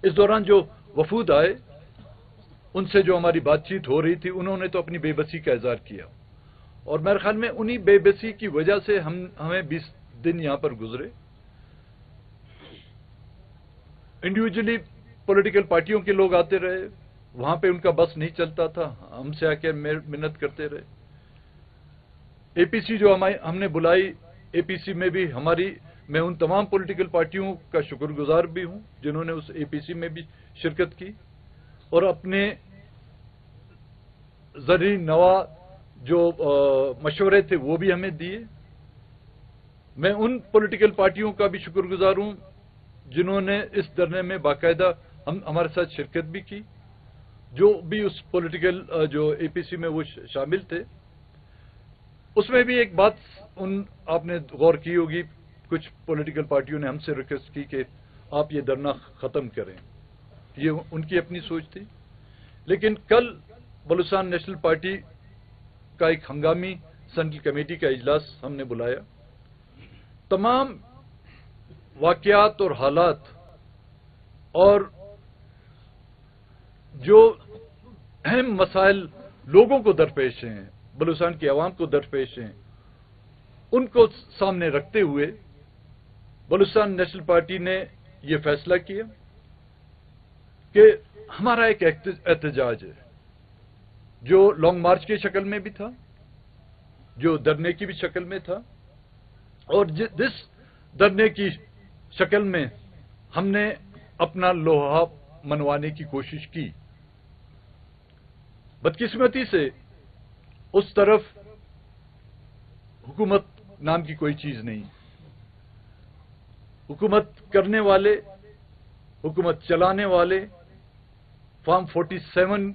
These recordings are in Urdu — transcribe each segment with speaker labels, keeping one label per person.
Speaker 1: اس دوران جو وفود آئے ان سے جو ہماری بات چیت ہو رہی تھی انہوں نے تو اپنی بے بسی کا اظہار کیا، اور میرے خیال میں انہی بے بسی کی وجہ سے ہمیں 20 دن یہاں پر گزرے. انڈیویجلی پولیٹیکل پارٹیوں کے لوگ آتے رہے، وہاں پہ ان کا بس نہیں چلتا تھا، ہم سے آ کے منت کرتے رہے. اے پی سی جو ہم نے بلائی، اے پی سی میں بھی میں ان تمام پولیٹیکل پارٹیوں کا شکر گزار بھی ہوں جنہوں نے اس اے پی سی میں بھی شرکت کی اور اپنے زرعی نوا جو مشورے تھے وہ بھی ہمیں دیے. میں ان پولیٹیکل پارٹیوں کا بھی شکر گزار ہوں جنہوں نے اس دھرنے میں باقاعدہ ہمارے ساتھ شرکت بھی کی، جو بھی اس پولیٹیکل جو اے پی سی میں وہ شامل تھے. اس میں بھی ایک بات آپ نے غور کی ہوگی، کچھ پولیٹیکل پارٹیوں نے ہم سے ریکویسٹ کی کہ آپ یہ دھرنا ختم کریں، یہ ان کی اپنی سوچ تھی. لیکن کل بلوچستان نیشنل پارٹی کا ایک ہنگامی سینٹرل کمیٹی کا اجلاس ہم نے بلایا. تمام واقعات اور حالات اور جو اہم مسائل لوگوں کو درپیش ہیں، بلوچستان کی عوام کو درپیش ہیں، ان کو سامنے رکھتے ہوئے بلوچستان نیشنل پارٹی نے یہ فیصلہ کیا کہ ہمارا ایک احتجاج ہے جو لانگ مارچ کی شکل میں بھی تھا، جو دھرنے کی بھی شکل میں تھا، اور جس دھرنے کی شکل میں ہم نے اپنا لوہا منوانے کی کوشش کی. بدقسمتی سے اس طرف حکومت نام کی کوئی چیز نہیں. حکومت کرنے والے، حکومت چلانے والے فارم 47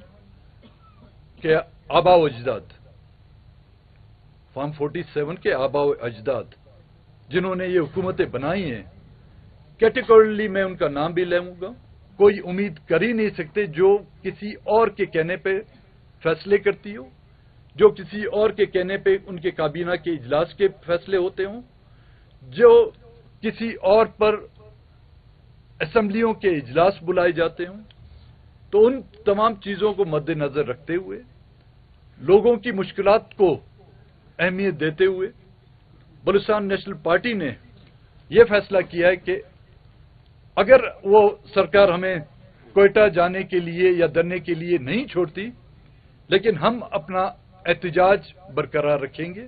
Speaker 1: کے آباء و اجداد، فارم 47 کے آباء و اجداد جنہوں نے یہ حکومتیں بنائی ہیں، کیٹیگورلی میں ان کا نام بھی لوں گا. کوئی امید کر ہی نہیں سکتے جو کسی اور کے کہنے پہ فیصلے کرتی ہو، جو کسی اور کے کہنے پہ ان کے کابینہ کے اجلاس کے فیصلے ہوتے ہوں، جو کسی اور پر اسمبلیوں کے اجلاس بلائے جاتے ہوں. تو ان تمام چیزوں کو مد نظر رکھتے ہوئے، لوگوں کی مشکلات کو اہمیت دیتے ہوئے، بلوچستان نیشنل پارٹی نے یہ فیصلہ کیا ہے کہ اگر وہ سرکار ہمیں کوئٹہ جانے کے لیے یا دھرنے کے لیے نہیں چھوڑتی، لیکن ہم اپنا احتجاج برقرار رکھیں گے.